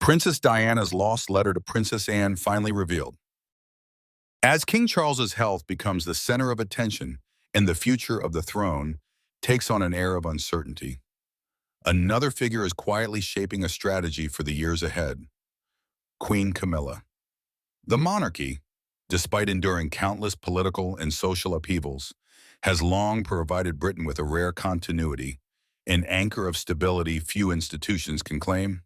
Princess Diana's lost letter to Princess Anne finally revealed. As King Charles's health becomes the center of attention and the future of the throne takes on an air of uncertainty, another figure is quietly shaping a strategy for the years ahead: Queen Camilla. The monarchy, despite enduring countless political and social upheavals, has long provided Britain with a rare continuity, an anchor of stability few institutions can claim.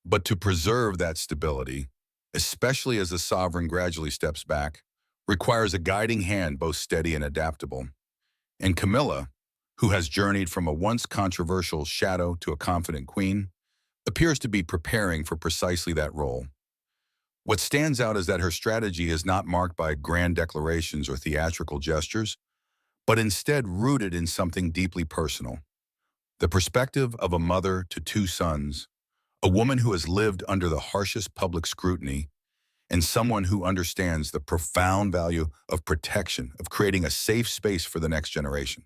But to preserve that stability, especially as the sovereign gradually steps back, requires a guiding hand both steady and adaptable. And Camilla, who has journeyed from a once controversial shadow to a confident queen, appears to be preparing for precisely that role. What stands out is that her strategy is not marked by grand declarations or theatrical gestures, but instead rooted in something deeply personal: the perspective of a mother to two sons, a woman who has lived under the harshest public scrutiny, and someone who understands the profound value of protection, of creating a safe space for the next generation.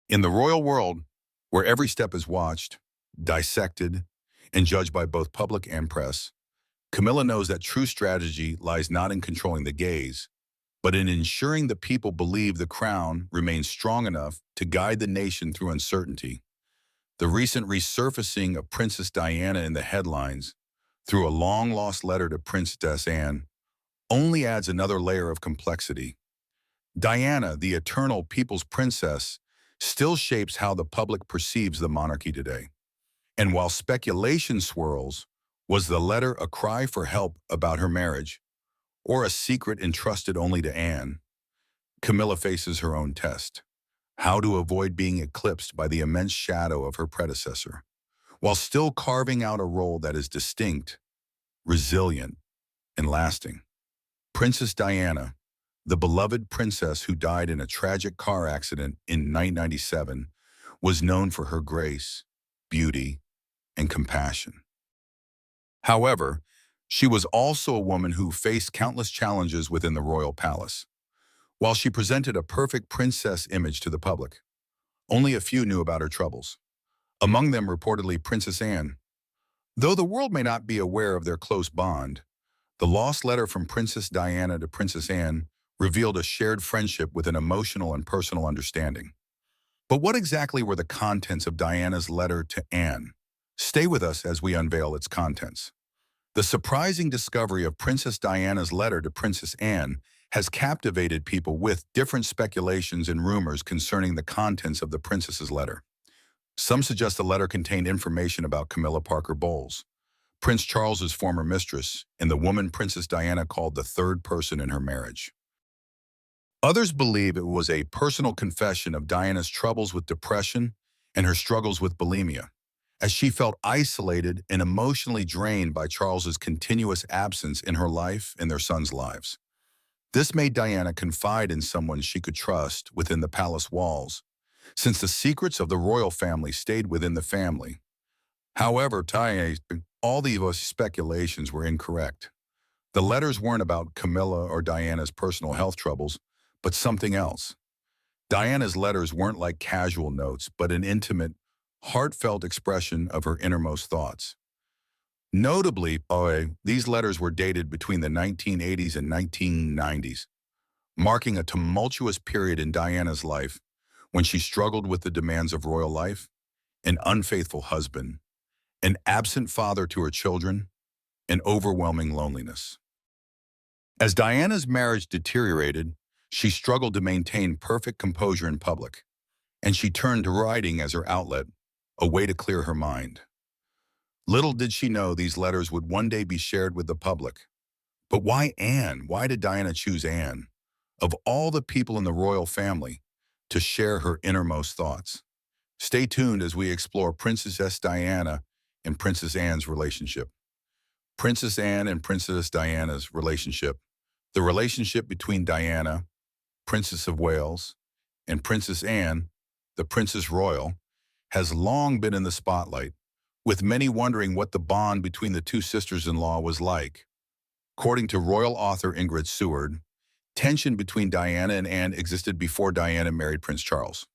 In the royal world, where every step is watched, dissected, and judged by both public and press, Camilla knows that true strategy lies not in controlling the gaze, but in ensuring the people believe the crown remains strong enough to guide the nation through uncertainty. The recent resurfacing of Princess Diana in the headlines, through a long-lost letter to Princess Anne, only adds another layer of complexity. Diana, the eternal people's princess, still shapes how the public perceives the monarchy today. And while speculation swirls, was the letter a cry for help about her marriage, or a secret entrusted only to Anne? Camilla faces her own test: how to avoid being eclipsed by the immense shadow of her predecessor, while still carving out a role that is distinct, resilient, and lasting. Princess Diana, the beloved princess who died in a tragic car accident in 1997, was known for her grace, beauty, and compassion. However, she was also a woman who faced countless challenges within the royal palace. While she presented a perfect princess image to the public, only a few knew about her troubles. Among them reportedly Princess Anne. Though the world may not be aware of their close bond, the lost letter from Princess Diana to Princess Anne revealed a shared friendship with an emotional and personal understanding. But what exactly were the contents of Diana's letter to Anne? Stay with us as we unveil its contents. The surprising discovery of Princess Diana's letter to Princess Anne has captivated people, with different speculations and rumors concerning the contents of the princess's letter. Some suggest the letter contained information about Camilla Parker Bowles, Prince Charles's former mistress, and the woman Princess Diana called the third person in her marriage. Others believe it was a personal confession of Diana's troubles with depression and her struggles with bulimia, as she felt isolated and emotionally drained by Charles's continuous absence in her life and their sons' lives. This made Diana confide in someone she could trust within the palace walls, since the secrets of the royal family stayed within the family. However, all these speculations were incorrect. The letters weren't about Camilla or Diana's personal health troubles, but something else. Diana's letters weren't like casual notes, but an intimate, heartfelt expression of her innermost thoughts. Notably, these letters were dated between the 1980s and 1990s, marking a tumultuous period in Diana's life when she struggled with the demands of royal life, an unfaithful husband, an absent father to her children, and overwhelming loneliness. As Diana's marriage deteriorated, she struggled to maintain perfect composure in public, and she turned to writing as her outlet, a way to clear her mind. Little did she know these letters would one day be shared with the public. But why Anne? Why did Diana choose Anne, of all the people in the royal family, to share her innermost thoughts? Stay tuned as we explore Princess Diana and Princess Anne's relationship. Princess Anne and Princess Diana's relationship. The relationship between Diana, Princess of Wales, and Princess Anne, the Princess Royal, has long been in the spotlight, with many wondering what the bond between the two sisters-in-law was like. According to royal author Ingrid Seward, tension between Diana and Anne existed before Diana married Prince Charles.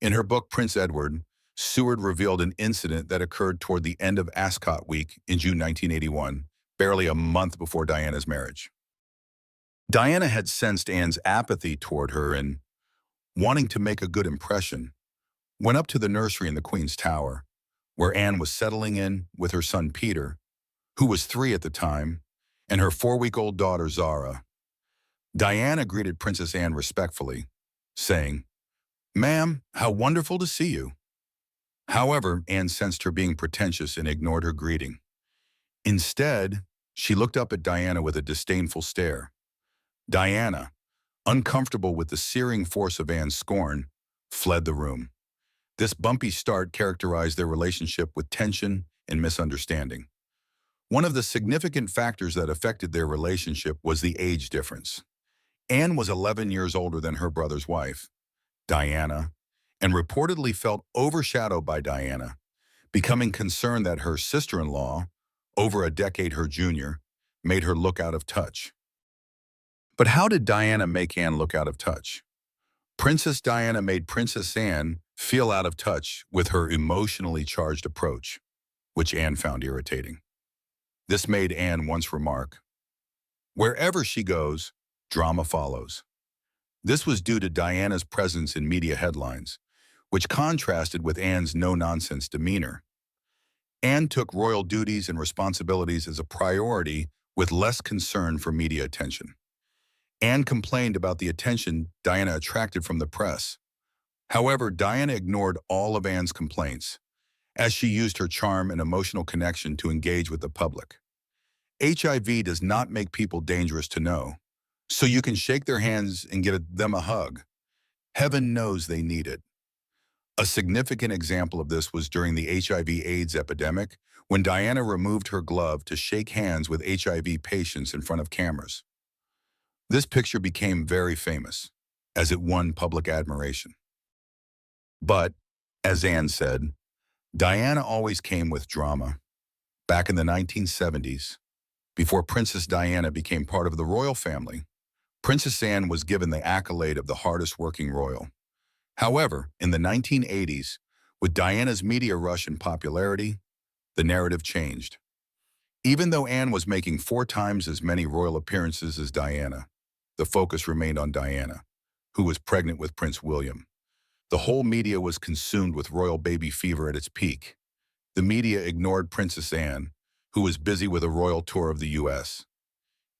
In her book Prince Edward, Seward revealed an incident that occurred toward the end of Ascot Week in June 1981, barely a month before Diana's marriage. Diana had sensed Anne's apathy toward her and, wanting to make a good impression, went up to the nursery in the Queen's Tower, where Anne was settling in with her son Peter, who was 3 at the time, and her 4-week-old daughter Zara. Diana greeted Princess Anne respectfully, saying, "Ma'am, how wonderful to see you." However, Anne sensed her being pretentious and ignored her greeting. Instead, she looked up at Diana with a disdainful stare. Diana, uncomfortable with the searing force of Anne's scorn, fled the room. This bumpy start characterized their relationship with tension and misunderstanding. One of the significant factors that affected their relationship was the age difference. Anne was 11 years older than her brother's wife, Diana, and reportedly felt overshadowed by Diana, becoming concerned that her sister-in-law, over a decade her junior, made her look out of touch. But how did Diana make Anne look out of touch? Princess Diana made Princess Anne feel out of touch with her emotionally charged approach, which Anne found irritating. This made Anne once remark, "Wherever she goes, drama follows." This was due to Diana's presence in media headlines, which contrasted with Anne's no-nonsense demeanor. Anne took royal duties and responsibilities as a priority with less concern for media attention. Anne complained about the attention Diana attracted from the press. However, Diana ignored all of Anne's complaints, as she used her charm and emotional connection to engage with the public. HIV does not make people dangerous to know, so you can shake their hands and give them a hug. Heaven knows they need it. A significant example of this was during the HIV/AIDS epidemic, when Diana removed her glove to shake hands with HIV patients in front of cameras. This picture became very famous, as it won public admiration. But, as Anne said, Diana always came with drama. Back in the 1970s, before Princess Diana became part of the royal family, Princess Anne was given the accolade of the hardest working royal. However, in the 1980s, with Diana's media rush and popularity, the narrative changed. Even though Anne was making 4 times as many royal appearances as Diana, the focus remained on Diana, who was pregnant with Prince William. The whole media was consumed with royal baby fever at its peak. The media ignored Princess Anne, who was busy with a royal tour of the U.S.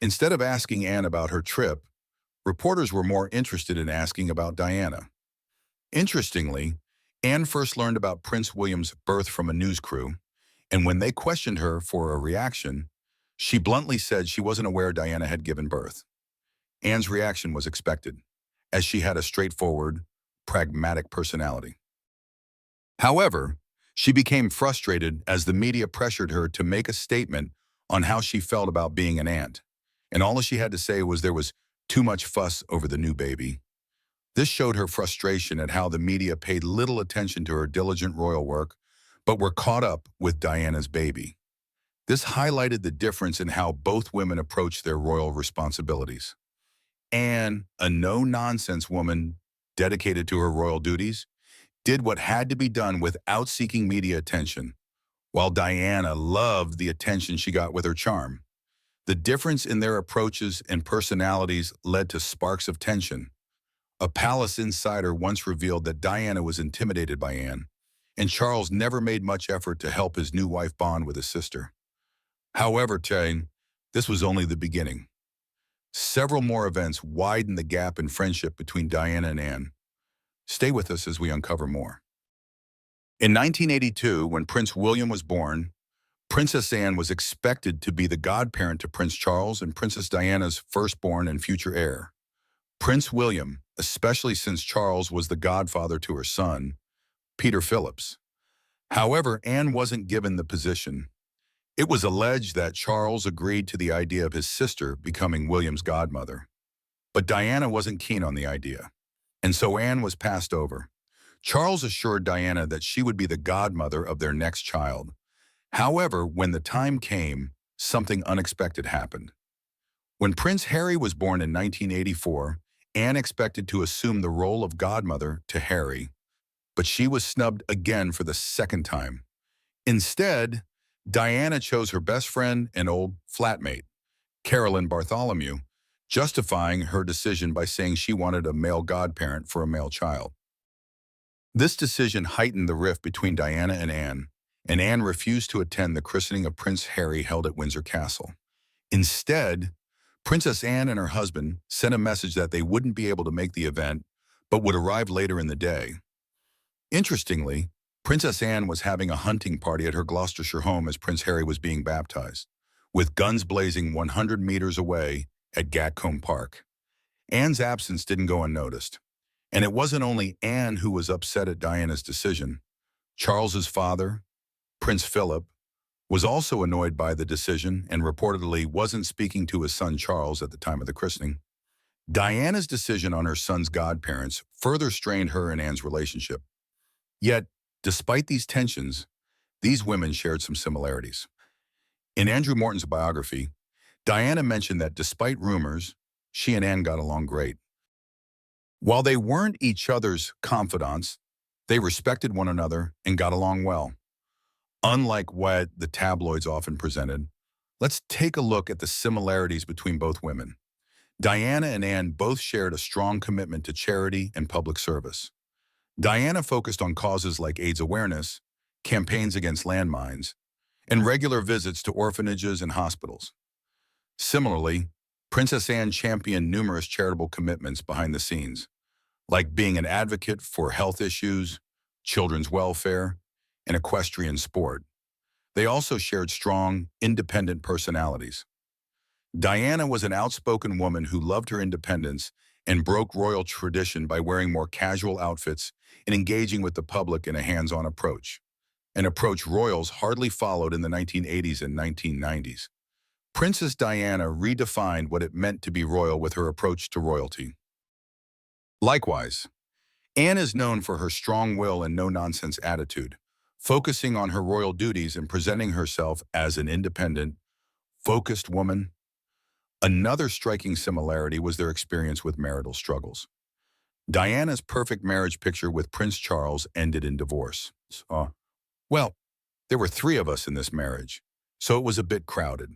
Instead of asking Anne about her trip, reporters were more interested in asking about Diana. Interestingly, Anne first learned about Prince William's birth from a news crew, and when they questioned her for a reaction, she bluntly said she wasn't aware Diana had given birth. Anne's reaction was expected, as she had a straightforward, pragmatic personality. However, she became frustrated as the media pressured her to make a statement on how she felt about being an aunt, and all she had to say was there was too much fuss over the new baby. This showed her frustration at how the media paid little attention to her diligent royal work, but were caught up with Diana's baby. This highlighted the difference in how both women approached their royal responsibilities. Anne, a no-nonsense woman dedicated to her royal duties, did what had to be done without seeking media attention, while Diana loved the attention she got with her charm. The difference in their approaches and personalities led to sparks of tension. A palace insider once revealed that Diana was intimidated by Anne, and Charles never made much effort to help his new wife bond with his sister. However, this was only the beginning. Several more events widened the gap in friendship between Diana and Anne. Stay with us as we uncover more. In 1982, when Prince William was born, Princess Anne was expected to be the godparent to Prince Charles and Princess Diana's firstborn and future heir. Prince William, especially since Charles was the godfather to her son, Peter Phillips. However, Anne wasn't given the position. It was alleged that Charles agreed to the idea of his sister becoming William's godmother. But Diana wasn't keen on the idea, and so Anne was passed over. Charles assured Diana that she would be the godmother of their next child. However, when the time came, something unexpected happened. When Prince Harry was born in 1984, Anne expected to assume the role of godmother to Harry. but she was snubbed again for the second time. Instead, Diana chose her best friend and old flatmate, Carolyn Bartholomew, justifying her decision by saying she wanted a male godparent for a male child. This decision heightened the rift between Diana and Anne refused to attend the christening of Prince Harry held at Windsor Castle. Instead, Princess Anne and her husband sent a message that they wouldn't be able to make the event, but would arrive later in the day. Interestingly, Princess Anne was having a hunting party at her Gloucestershire home as Prince Harry was being baptized, with guns blazing 100 meters away at Gatcombe Park. Anne's absence didn't go unnoticed. And it wasn't only Anne who was upset at Diana's decision. Charles's father, Prince Philip, was also annoyed by the decision and reportedly wasn't speaking to his son Charles at the time of the christening. Diana's decision on her son's godparents further strained her and Anne's relationship. Yet, despite these tensions, these women shared some similarities. In Andrew Morton's biography, Diana mentioned that despite rumors, she and Anne got along great. While they weren't each other's confidants, they respected one another and got along well. Unlike what the tabloids often presented, let's take a look at the similarities between both women. Diana and Anne both shared a strong commitment to charity and public service. Diana focused on causes like AIDS awareness, campaigns against landmines, and regular visits to orphanages and hospitals. Similarly, Princess Anne championed numerous charitable commitments behind the scenes, like being an advocate for health issues, children's welfare, and equestrian sport. They also shared strong, independent personalities. Diana was an outspoken woman who loved her independence and broke royal tradition by wearing more casual outfits and engaging with the public in a hands-on approach, an approach royals hardly followed in the 1980s and 1990s. Princess Diana redefined what it meant to be royal with her approach to royalty. Likewise, Anne is known for her strong will and no-nonsense attitude, focusing on her royal duties and presenting herself as an independent, focused woman. Another striking similarity was their experience with marital struggles. Diana's perfect marriage picture with Prince Charles ended in divorce. Well, there were 3 of us in this marriage, so it was a bit crowded.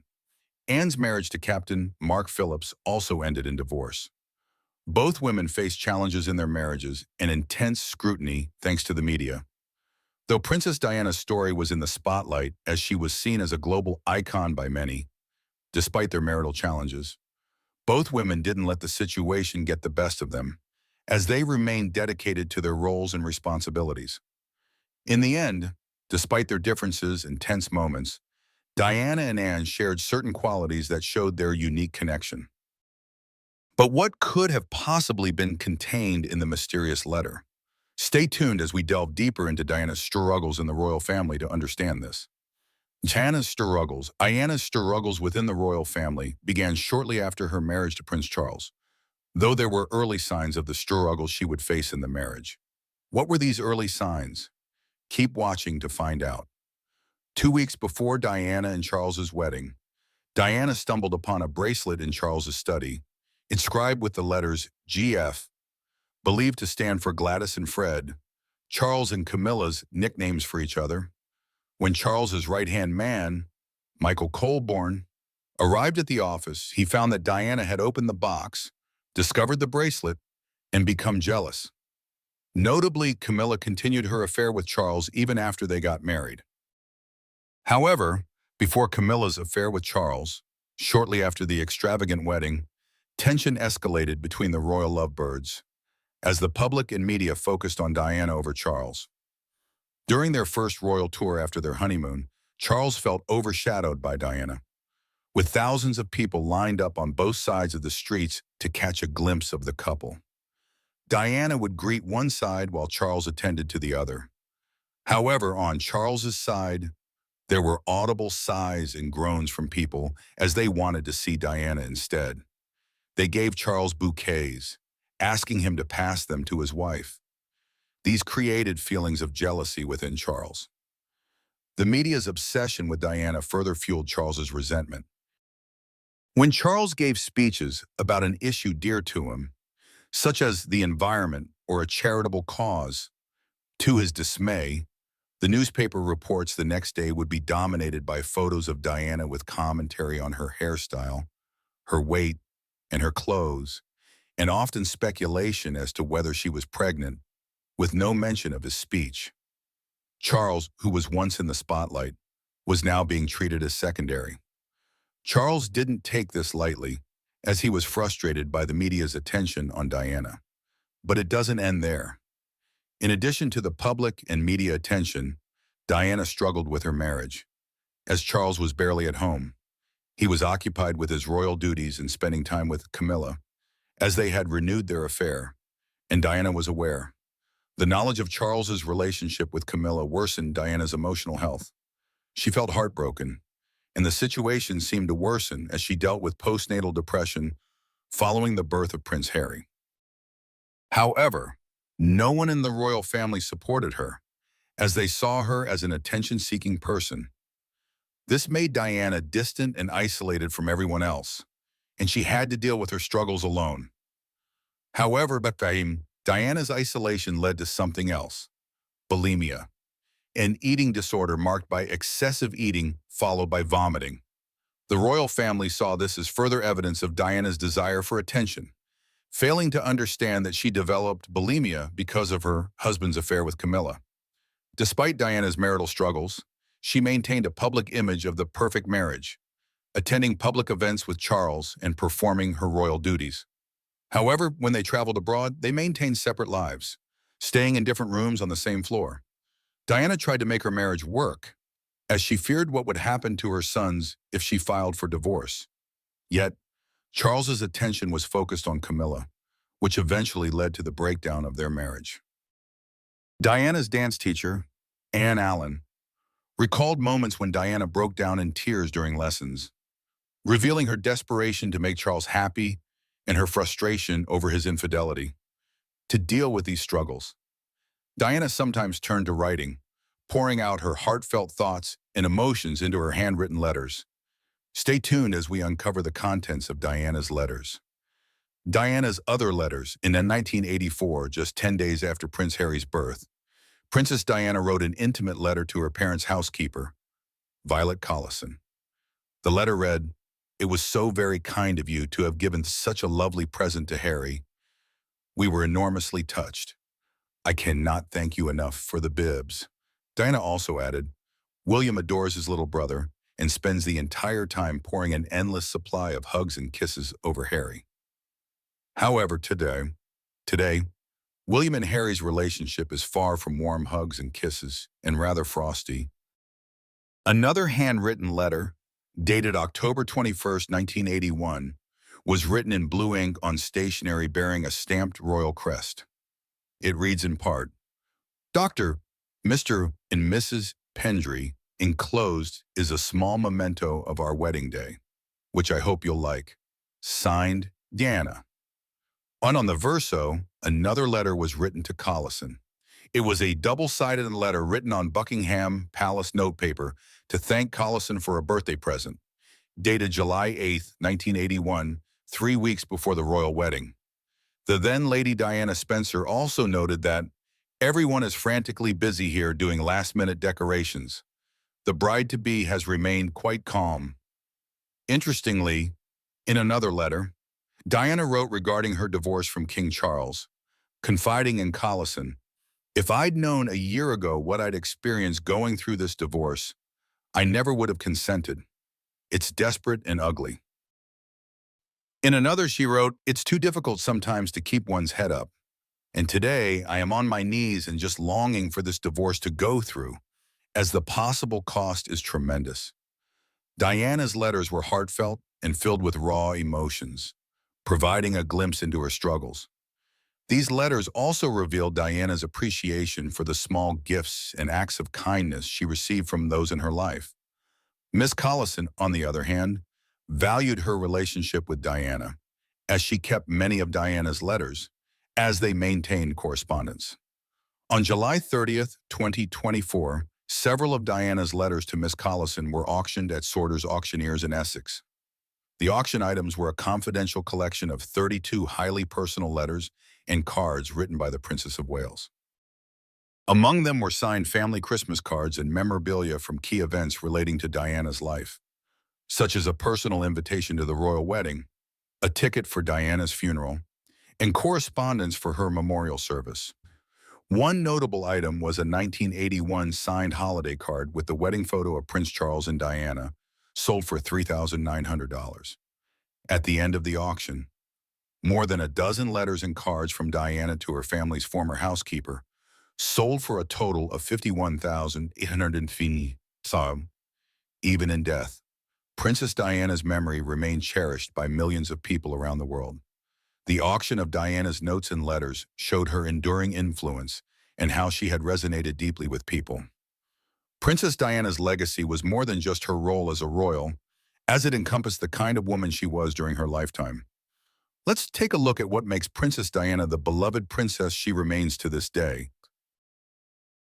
Anne's marriage to Captain Mark Phillips also ended in divorce. Both women faced challenges in their marriages and intense scrutiny thanks to the media. Though Princess Diana's story was in the spotlight as she was seen as a global icon by many, despite their marital challenges, both women didn't let the situation get the best of them, as they remained dedicated to their roles and responsibilities. In the end, despite their differences and tense moments, Diana and Anne shared certain qualities that showed their unique connection. But what could have possibly been contained in the mysterious letter? Stay tuned as we delve deeper into Diana's struggles in the royal family to understand this. Diana's struggles within the royal family began shortly after her marriage to Prince Charles, though there were early signs of the struggles she would face in the marriage. What were these early signs? Keep watching to find out. 2 weeks before Diana and Charles's wedding, Diana stumbled upon a bracelet in Charles's study, inscribed with the letters GF, believed to stand for Gladys and Fred, Charles and Camilla's nicknames for each other. When Charles's right-hand man, Michael Colborne, arrived at the office, he found that Diana had opened the box, discovered the bracelet, and become jealous. Notably, Camilla continued her affair with Charles even after they got married. However, before Camilla's affair with Charles, shortly after the extravagant wedding, tension escalated between the royal lovebirds, as the public and media focused on Diana over Charles. During their first royal tour after their honeymoon, Charles felt overshadowed by Diana, with thousands of people lined up on both sides of the streets to catch a glimpse of the couple. Diana would greet one side while Charles attended to the other. However, on Charles's side, there were audible sighs and groans from people as they wanted to see Diana instead. They gave Charles bouquets, asking him to pass them to his wife. These created feelings of jealousy within Charles. The media's obsession with Diana further fueled Charles's resentment. When Charles gave speeches about an issue dear to him, such as the environment or a charitable cause, To his dismay, the newspaper reports the next day would be dominated by photos of Diana with commentary on her hairstyle, her weight, and her clothes, and often speculation as to whether she was pregnant, with no mention of his speech. Charles, who was once in the spotlight, was now being treated as secondary. Charles didn't take this lightly, as he was frustrated by the media's attention on Diana. But it doesn't end there. In addition to the public and media attention, Diana struggled with her marriage. As Charles was barely at home, he was occupied with his royal duties and spending time with Camilla, as they had renewed their affair, and Diana was aware. The knowledge of Charles's relationship with Camilla worsened Diana's emotional health. She felt heartbroken, and the situation seemed to worsen as she dealt with postnatal depression following the birth of Prince Harry. However, no one in the royal family supported her, as they saw her as an attention-seeking person. This made Diana distant and isolated from everyone else, and she had to deal with her struggles alone. However, Diana's isolation led to something else: bulimia, an eating disorder marked by excessive eating followed by vomiting. The royal family saw this as further evidence of Diana's desire for attention, failing to understand that she developed bulimia because of her husband's affair with Camilla. Despite Diana's marital struggles, she maintained a public image of the perfect marriage, attending public events with Charles and performing her royal duties. However, when they traveled abroad, they maintained separate lives, staying in different rooms on the same floor. Diana tried to make her marriage work, as she feared what would happen to her sons if she filed for divorce. Yet, Charles's attention was focused on Camilla, which eventually led to the breakdown of their marriage. Diana's dance teacher, Anne Allen, recalled moments when Diana broke down in tears during lessons, revealing her desperation to make Charles happy and her frustration over his infidelity. To deal with these struggles, Diana sometimes turned to writing, pouring out her heartfelt thoughts and emotions into her handwritten letters. Stay tuned as we uncover the contents of Diana's letters. Diana's other letters. In 1984, just 10 days after Prince Harry's birth, Princess Diana wrote an intimate letter to her parents' housekeeper, Violet Collison. The letter read, "It was so very kind of you to have given such a lovely present to Harry. We were enormously touched. I cannot thank you enough for the bibs." Diana also added, "William adores his little brother and spends the entire time pouring an endless supply of hugs and kisses over Harry." However, today, William and Harry's relationship is far from warm hugs and kisses and rather frosty. Another handwritten letter, dated October 21st, 1981, was written in blue ink on stationery bearing a stamped royal crest. It reads in part, "Dr. Mr. and Mrs. Pendry, enclosed is a small memento of our wedding day, which I hope you'll like. Signed, Diana." On the verso, another letter was written to Collison. It was a double-sided letter written on Buckingham Palace notepaper to thank Collison for a birthday present, dated July 8, 1981, 3 weeks before the royal wedding. The then Lady Diana Spencer also noted that everyone is frantically busy here doing last-minute decorations. The bride-to-be has remained quite calm. Interestingly, in another letter, Diana wrote regarding her divorce from King Charles, confiding in Collison, "If I'd known a year ago what I'd experienced going through this divorce, I never would have consented. It's desperate and ugly." In another, she wrote, "It's too difficult sometimes to keep one's head up. And today, I am on my knees and just longing for this divorce to go through, as the possible cost is tremendous." Diana's letters were heartfelt and filled with raw emotions, providing a glimpse into her struggles. These letters also revealed Diana's appreciation for the small gifts and acts of kindness she received from those in her life. Miss Collison, on the other hand, valued her relationship with Diana, as she kept many of Diana's letters, as they maintained correspondence. On July 30th, 2024, several of Diana's letters to Miss Collison were auctioned at Sorters Auctioneers in Essex. The auction items were a confidential collection of 32 highly personal letters and cards written by the Princess of Wales. Among them were signed family Christmas cards and memorabilia from key events relating to Diana's life, such as a personal invitation to the royal wedding, a ticket for Diana's funeral, and correspondence for her memorial service. One notable item was a 1981 signed holiday card with the wedding photo of Prince Charles and Diana, sold for $3,900. At the end of the auction, more than a dozen letters and cards from Diana to her family's former housekeeper sold for a total of $51,850. So, even in death, Princess Diana's memory remained cherished by millions of people around the world. The auction of Diana's notes and letters showed her enduring influence and how she had resonated deeply with people. Princess Diana's legacy was more than just her role as a royal, as it encompassed the kind of woman she was during her lifetime. Let's take a look at what makes Princess Diana the beloved princess she remains to this day.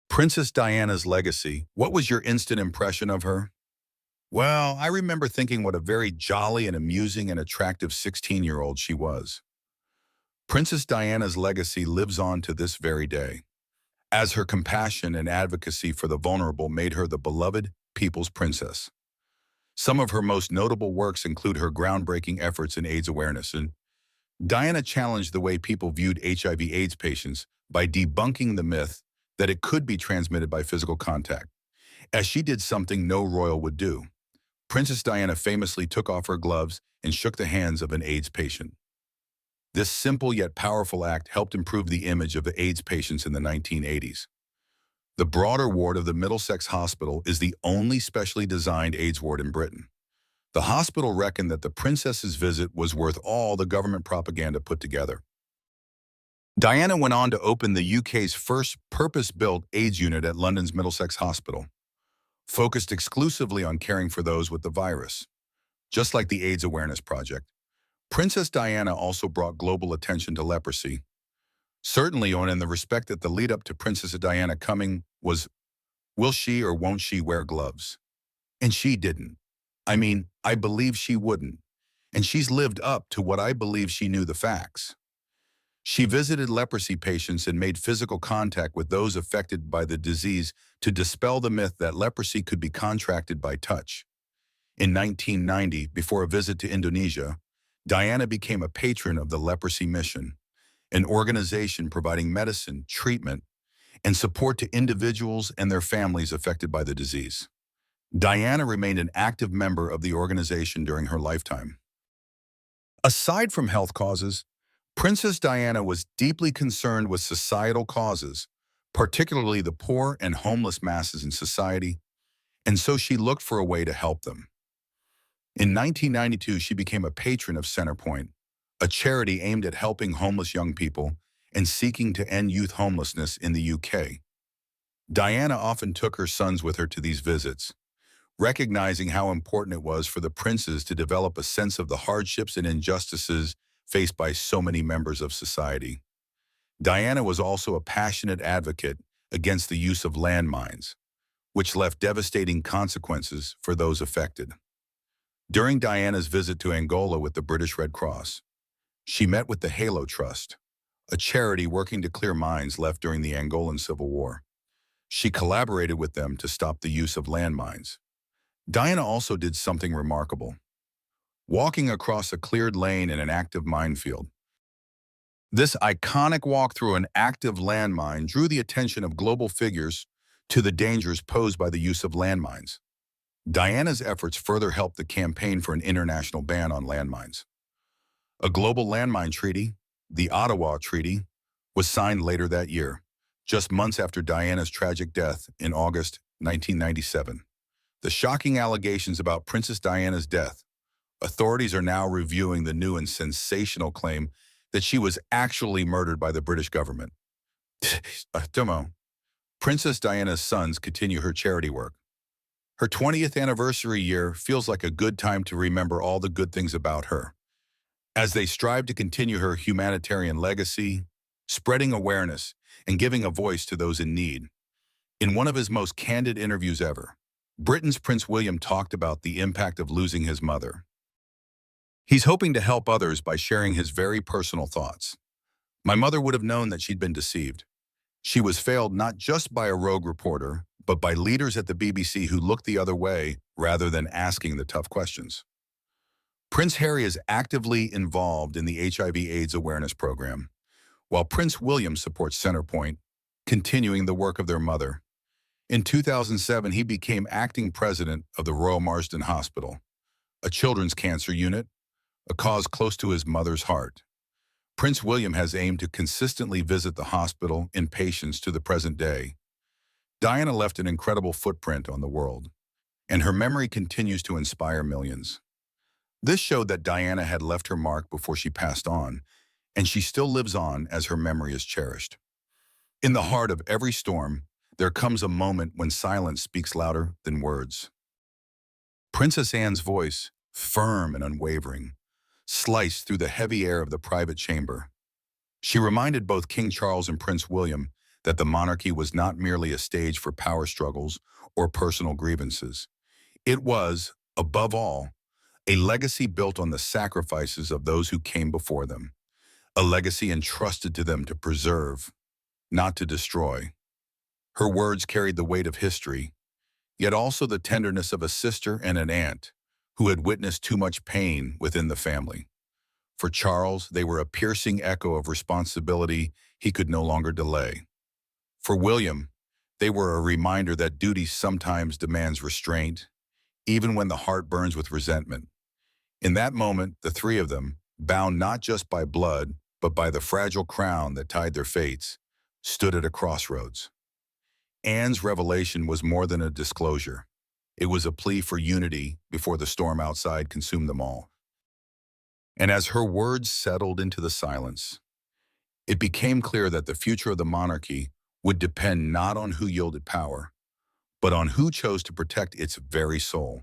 Princess Diana's legacy. What was your instant impression of her? Well, I remember thinking what a very jolly and amusing and attractive 16-year-old she was. Princess Diana's legacy lives on to this very day, as her compassion and advocacy for the vulnerable made her the beloved people's princess. Some of her most notable works include her groundbreaking efforts in AIDS awareness, and Diana challenged the way people viewed HIV/AIDS patients by debunking the myth that it could be transmitted by physical contact, as she did something no royal would do. Princess Diana famously took off her gloves and shook the hands of an AIDS patient. This simple yet powerful act helped improve the image of the AIDS patients in the 1980s. The broader ward of the Middlesex Hospital is the only specially designed AIDS ward in Britain. The hospital reckoned that the princess's visit was worth all the government propaganda put together. Diana went on to open the UK's first purpose-built AIDS unit at London's Middlesex Hospital, focused exclusively on caring for those with the virus. Just like the AIDS Awareness Project, Princess Diana also brought global attention to leprosy. Certainly, in the respect that the lead-up to Princess Diana coming was, will she or won't she wear gloves? And she didn't. I believe she wouldn't. And she's lived up to what I believe she knew the facts. She visited leprosy patients and made physical contact with those affected by the disease to dispel the myth that leprosy could be contracted by touch. In 1990, before a visit to Indonesia, Diana became a patron of the Leprosy Mission, an organization providing medicine, treatment, and support to individuals and their families affected by the disease. Diana remained an active member of the organization during her lifetime. Aside from health causes, Princess Diana was deeply concerned with societal causes, particularly the poor and homeless masses in society, and so she looked for a way to help them. In 1992, she became a patron of Centrepoint, a charity aimed at helping homeless young people and seeking to end youth homelessness in the UK. Diana often took her sons with her to these visits, recognizing how important it was for the princes to develop a sense of the hardships and injustices faced by so many members of society. Diana was also a passionate advocate against the use of landmines, which left devastating consequences for those affected. During Diana's visit to Angola with the British Red Cross, she met with the Halo Trust, a charity working to clear mines left during the Angolan Civil War. She collaborated with them to stop the use of landmines. Diana also did something remarkable, walking across a cleared lane in an active minefield. This iconic walk through an active landmine drew the attention of global figures to the dangers posed by the use of landmines. Diana's efforts further helped the campaign for an international ban on landmines. A global landmine treaty, the Ottawa Treaty, was signed later that year, just months after Diana's tragic death in August 1997. The shocking allegations about Princess Diana's death. Authorities are now reviewing the new and sensational claim that she was actually murdered by the British government. Princess Diana's sons continue her charity work. Her 20th anniversary year feels like a good time to remember all the good things about her, as they strive to continue her humanitarian legacy, spreading awareness, and giving a voice to those in need. In one of his most candid interviews ever, Britain's Prince William talked about the impact of losing his mother. He's hoping to help others by sharing his very personal thoughts. My mother would have known that she'd been deceived, She was failed not just by a rogue reporter, but by leaders at the BBC who looked the other way rather than asking the tough questions. Prince Harry is actively involved in the HIV/AIDS awareness program, while Prince William supports Centrepoint, continuing the work of their mother. In 2007, he became acting president of the Royal Marsden Hospital, a children's cancer unit, a cause close to his mother's heart. Prince William has aimed to consistently visit the hospital in patients to the present day. Diana left an incredible footprint on the world, and her memory continues to inspire millions. This showed that Diana had left her mark before she passed on, and she still lives on as her memory is cherished. In the heart of every storm, there comes a moment when silence speaks louder than words. Princess Anne's voice, firm and unwavering, sliced through the heavy air of the private chamber. She reminded both King Charles and Prince William that the monarchy was not merely a stage for power struggles or personal grievances. It was, above all, a legacy built on the sacrifices of those who came before them, a legacy entrusted to them to preserve, not to destroy. Her words carried the weight of history, yet also the tenderness of a sister and an aunt who had witnessed too much pain within the family. For Charles, they were a piercing echo of responsibility he could no longer delay. For William, they were a reminder that duty sometimes demands restraint, even when the heart burns with resentment. In that moment, the three of them, bound not just by blood, but by the fragile crown that tied their fates, stood at a crossroads. Anne's revelation was more than a disclosure. It was a plea for unity before the storm outside consumed them all. And as her words settled into the silence, it became clear that the future of the monarchy would depend not on who yielded power, but on who chose to protect its very soul.